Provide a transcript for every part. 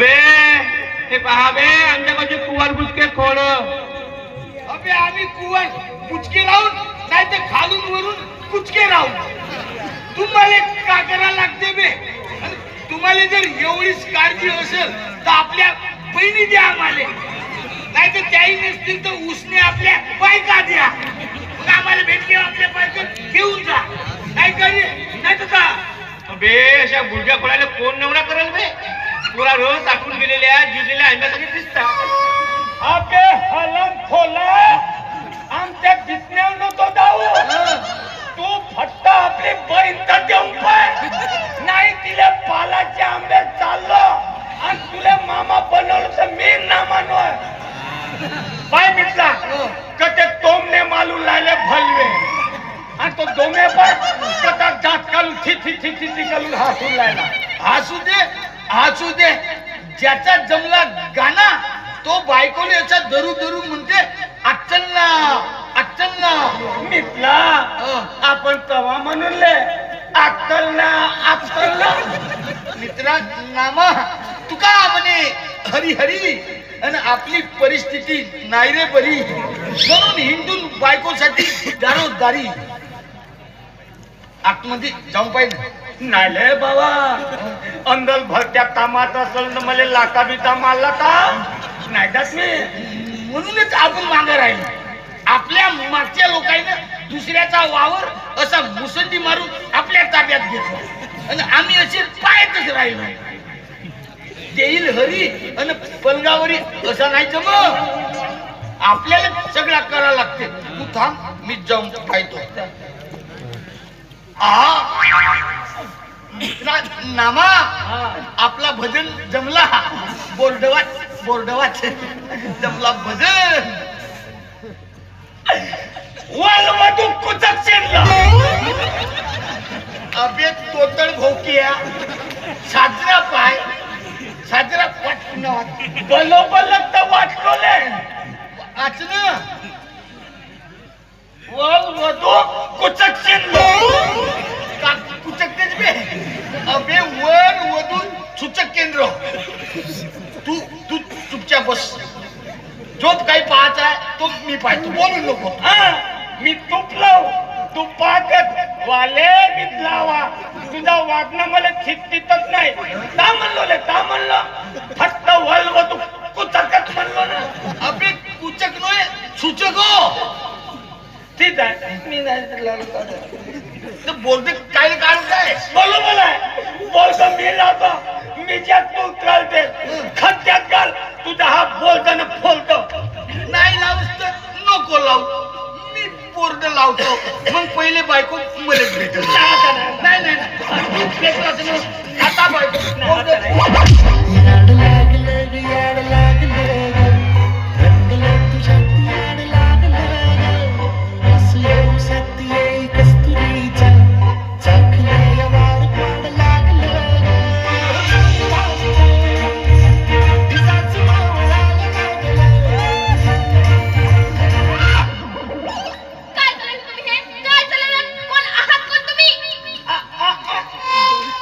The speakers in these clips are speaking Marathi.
अबे हे पहा बे आमच्याकडचे कुवार बुचके खोड. अबे आम्ही कुवार बुचके राहून नाही तर खालून वरून कुचके राहून. तुम्हाला का करा लागते बे? तुम्हाला जर एवढीच काळजी असेल तर आपल्या बहिणी द्या आम्हाला, नाही तर त्याही नसतील तर उसने आपल्या बायका द्या. मग आम्हाला भेटले आपल्या बायका घेऊन जा. नाही करी नाही तर का? अबे अशा बुडक्या खोड्याला कोण नवरा करेल बे? पुरा रोज टाकून गेलेल्या जिरलेल्या आंब्यासाठी दिसतात. आपे हलन खोला आमच्या दिसण्यावर तो जाऊ. तू फक्त आपली बहीण तर देऊन पाय, नाही तिला पालाचे आंबे चाललो आणि तुला मामा बनवलं तर मी ना मानवर. पाय मिटला कते तोमने मालून लायले भलवे आणि तो दोमे पण कता जात कालून थी थी थी थी थी कालून हसून लायला. हसू दे ज्याचा जमला गाना तो बायकोने याचा दरू दरू म्हणते अच्चन्ना अच्चन्ना. मिटला आपण तवा म्हणून ले अक्कलना अक्कलना. मित्रा नामा तुका म्हणे हरी हरी आणि आपली परिस्थिती नाही रे बरी, म्हणून हिंदून बायकोसाठी दारोदारी. आतमध्ये जाऊन पाहिजे नाही ले बाबा. अंदर भरत्या कामात असेल तर मला लाका बिता मारला का नाही जात मी. म्हणूनच आपण मागे राहिलो. आपल्या मागच्या लोकांना दुसऱ्याचा वावर असा मुसंडी मारून आपल्या ताब्यात घेतला आणि आम्ही असे पायतच राहिलो. देईल हरी आणि पलंगावरी असा नाही जमत. आपल्याला सगळा करायला लागते. तू थांब मी जाऊन पाहतो. नामा आपला भजन जमला. बोर्डवाच जमला भजन. वलवधू कुचक शिरला. अबे तोतळ भोकिया साजरा पाय साजरा वाट बलोबल तर वाटलोले आचन वलवधू कुचक शिरलो. का कुचक तेच बे? अबे वर वधू सूचक केंद्र. तू तू चुपचाप बस. जो काही पाहायचा आहे तो मी पाहतो. बोलू नको. मी तुपलाव तू पाहत वाले लावा. तुझा वागणं मला चित्तीतच नाही. का म्हणलो ले का म्हणलो? फक्त वल्व तू कुचकच म्हणलो ना. अबे कुचक नोय सूचक हो. ठीक आहे मी नाही बोलते काय काढत आहे. बोलो बोलाय बोलतो मी लावतो. मी ज्यात तू उतरवते खड्ड्यात घाल. तुझा हा बोलताना फोलतो. नाही लावस तर नको लावू. मी बोर्ड लावतो मग पहिले बायको मला भेटल. नाही नाही आता बायको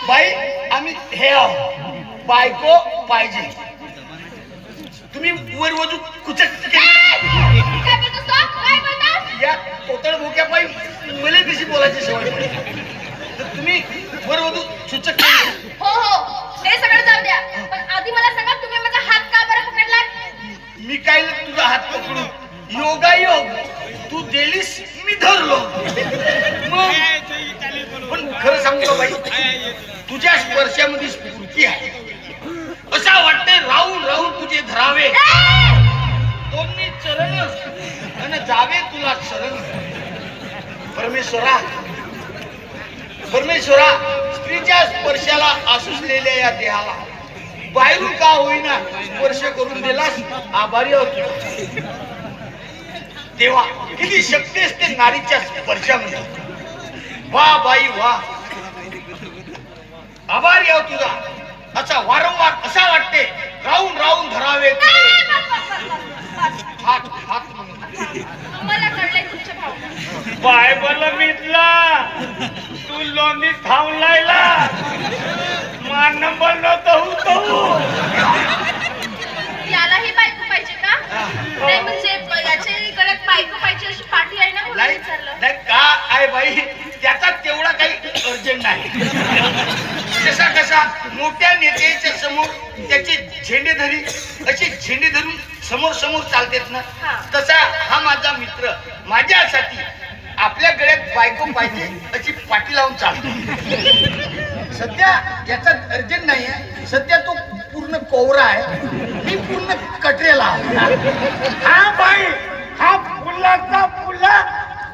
बाई आम्ही हे बायको पाहिजे. तुम्ही वर वधू कुचक या तोतळ भोक्या पायी मला कशी बोलायची सवय पडली. तर तुम्ही वर वधू सूचक. हो हो ते सगळं जाऊ द्या, पण आधी मला सांगा तुम्ही माझा हात का बरं पकडला? मी काय तुझा हात पकडू? योगायोग तू दिलीस मी धरलो. पण खरं सांगतो बाई तुझ्या स्पर्शामध्ये स्फूर्ती आहे. असा वाटते राहून राहून तुझे धरावे दोन्ही चरण आणि जावे तुला शरण. परमेश्वरा परमेश्वरा स्त्रीच्या स्पर्शाला आसुसलेल्या या देहाला बाहेरून का होईना स्पर्श करून दिलास. आभारी आहोत देवा. किती शक्ती असते नारीच्या स्पर्शामध्ये. वा बाई वा. आभारी आहोत तुझा. अच्छा वारंवार असा वाटते राहून राहून धरावे हात हात मला कळलंय तुमच्या भावना. बाय बोल मिटला. तू लोंदी थांबलायला मान नंबर नव्हतं. जसा मोठ्या नेत्याच्या समोर त्याचे झेंडे धरी असे झेंडे धरून समोर समोर चालतेत ना, हा. तसा हा माझा मित्र माझ्यासाठी आपल्या गळ्यात बायको पाहिजे अशी पाठी लावून चालतो. सध्या याचा अर्जंट नाही आहे, सध्या तो पूर्ण कोवरा आहे, मी पूर्ण कटरेला आहे. हा बाई, हा फुलाचा फुला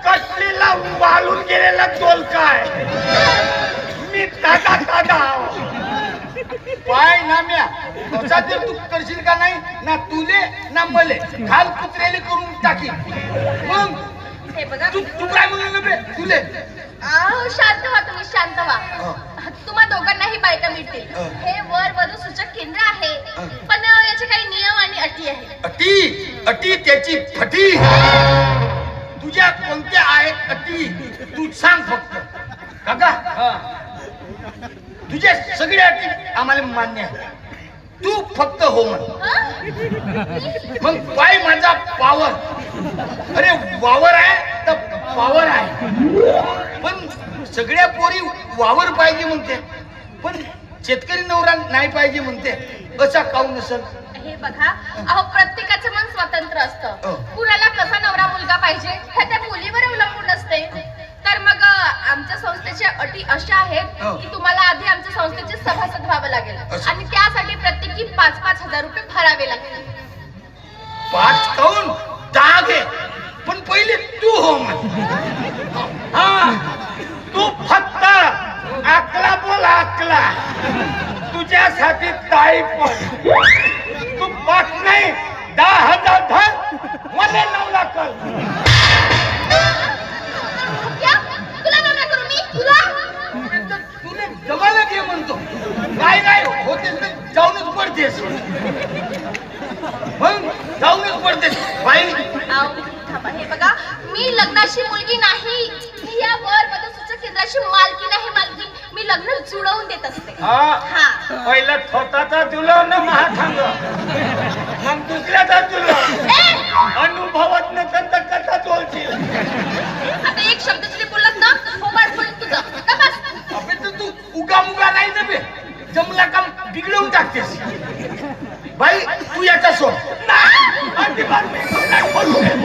कटलेला वाळून गेलेला दोलका आहे. मी ताजा ताजा आहो. पाय ना म्या असा जर तू करशील का नाही ना तुले ना मले खाल कुत्र्याले करून टाकी. मग हे बघा तू तू काय म्हणलं बे तुले? शांत व्हा तुम्ही, शांत व्हा. तुम्हा दोघांनाही बायका मिळतील. हे वर वधू सूचक केंद्र आहे, पण याचे काही नियम आणि अटी आहेत. अटी अटी त्याची फटी. तुझ्या कोणत्या आहेत अटी तू सांग फक्त. काका तुझ्या सगळ्या अटी आम्हाला मान्य आहे, तू फक्त हो म्हण. हं? मग पाय माझा पावर. अरे वावर आहे तर पावर आहे. पण सगळ्या पोरी वावर पाहिजे म्हणते, पण शेतकरी नवरा नाही पाहिजे म्हणते. असा काऊन नसल? हे बघा, अहो प्रत्येकाचं मन स्वतंत्र असतं. कुणाला कसा नवरा मुलगा पाहिजे हे त्या मुलीवर अवलंबून असते. तर मग आमच्या संस्थेच्या अटी अशा आहेत की तुम्हाला आधी आमच्या संस्थेचे सभासद व्हावं लागेल आणि त्यासाठी प्रत्येकी 5-5 हजार रुपये भरावे लागतील. 5 काऊन 10 घे, पण पहिले तू हो म्हण. हा, तू फक्त आकला बोल आकला. तुझ्यासाठी ताई पण तू 5 नाही 10,000 धर, मला 9 लाख कर. क्या? तुला नवरा करू मी? तुला? तुला जमायला घे म्हणतो. काय नाही होतेस तर जाऊनच पडतेस. मग जाऊनच पडतेस बाई. आहो, थांबा. हे बघा, मी लग्नाची मुलगी नाही. मी या वर वधू सूचक केंद्राची मालकी नाही. मालकी मी लग्न जुळवून देत असते. हा. पहिलं स्वतःचा तुला ना महासंग, मग दुसऱ्याचा तुला. अनुभवत नसेल तर कसा बोलशील? आता एक शब्द तुझे बोललात ना, फोबाड बोलून तुझं. का बस? अबे तर तू उगा मुगा नाही ना बे, जमला काम बिघडवून टाकतेस. बाई तू याचा सोड. अजिबात मी नाही बोलू देत.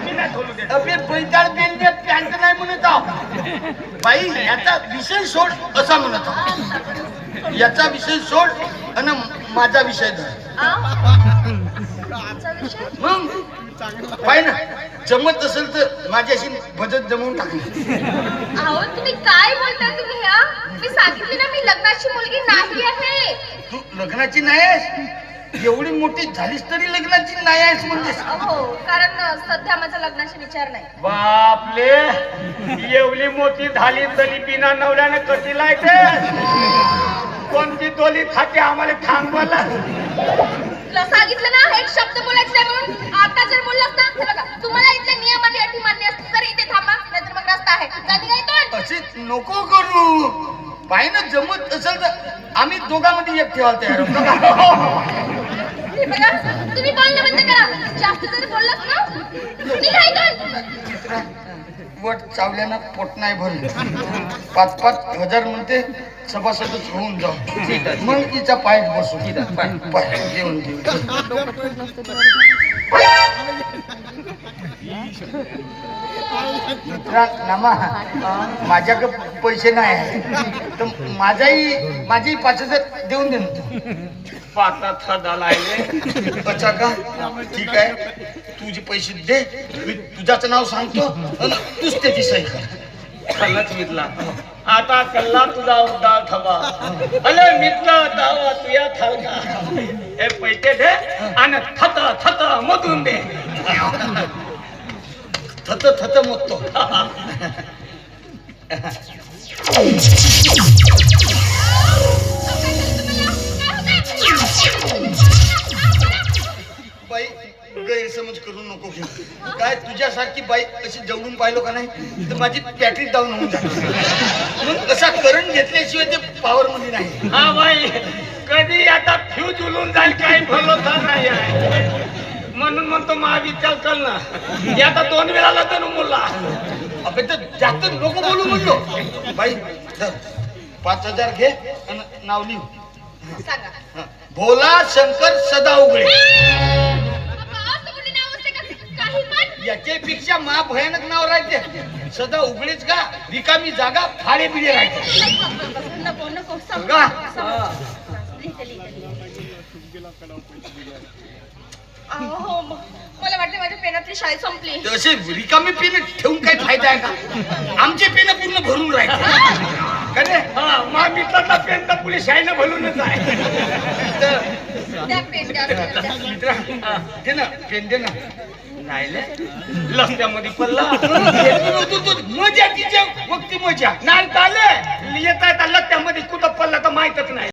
मी नाही बोलू देत. अबे बैताळ बेंडे पॅन्ट नाही म्हणत आहो. बाई याचा विषय सोड असा म्हणत आहो. याचा विषय सोड आणि माझा विषय धर. आमचा विषय? मग पाय ना, जमत असेल तर माझ्याशी भजत जमवून टाकली. अहो तुम्ही काय बोलता तुम्ही? हा, मी सांगितले ना, मी लग्नाची मुलगी नाही आहे. तू लग्नाची नाही आहेस? एवढी मोठी झालीस तरी लग्नाची नाही आहेस म्हणतेस? हो, कारण सध्या माझा लग्नाचा विचार नाही. बापले, एवढी मोठी झाली तरी बिना नवऱ्यानं कशी लायते? कोणती टोली खाते आम्हाला थांबवायला? तुला सांगितलं ना, एक शब्द बोलायचं नाही म्हणून. आता जर बोललास ना, हे बघा, तुम्हाला इथले नियम आणि अटी मान्य असतील तर इथे थांबा, नाहीतर मग रस्ता आहे. जाती काय इथून? असे नको करू. पाय ना, जमत असेल तर आम्ही दोघांमध्ये एक ठेवायला तयार आहोत. हे बघा, तुम्ही बोलणं बंद करा. जास्त जर बोललास ना, निघा इथून. वट चावल्यानं पोट नाही भरलं. 5-5 हजार म्हणते, सभासदच होऊन जाऊ. ठीक आहे, मग तिचा पायात बसू. ठीक आहे, पाय घेऊन घेऊ. मित्रा नामा, माझ्याकडे पैसे नाही आहे तर माझी 5,000 देऊन दे ना. पाता झालाय. अच्छा का? ठीक आहे, तुझे पैसे दे. मी तुझ्याचं नाव सांगतो आणि तूच त्याची सही कर. खलच मितला. आता कल्ला तुझा उद्धार ठबा. अरे मित्र दावा तुया थालका. हे पैसे दे आणि थत थत मधून दे. थत थत मोजतो. बाई गैरसमज करू नको घेऊ. काय तुझ्यासारखी बाई अशी जवळून पाहिलो का नाही तर माझी बॅटरी डाऊन होऊन जाते. म्हणून असा करंट घेतल्याशिवाय ते पॉवर मध्ये नाही. हा बाई, कधी आता फ्यूज उलून जाईल काही भरोसा नाही आहे. म्हणून म्हणतो महाविचार कर ना. आता 2 वेळा लग्न मुला. अबे तर जास्त नको बोलू म्हणलो. बाई धर, 5,000 घे आणि नाव लिहू. सांगा. हं. भोला शंकर सदा उघडे. बाबा, असं कुठे नाव असते का? काही पण? याच्यापेक्षा महाभयानक नाव राहते. सदा उघडीच का रिकामी जागा फाळे बिडे राहते. नको नको समज- का? समज. लिहिते, लिहिते. हो मला वाटतं माझ्या पेनातली शाई संपली. तसे रिकामी पेन ठेवून काही फायदा आहे का? आमचे पेन पूर्ण भरून राहते. का रे? हा मा मित्राचा पेन तर पुढे शाईनं भरूनच आहे. तर द्या पेन द्या, द्या, द्या. मित्रा दे ना पेन दे ना. नाही ले लफड्यामध्ये पडला मजा तिच्या वक्ती मजा नाही चाले येता येता लत्त्यामध्ये कुठं पडला तर माहितच नाही.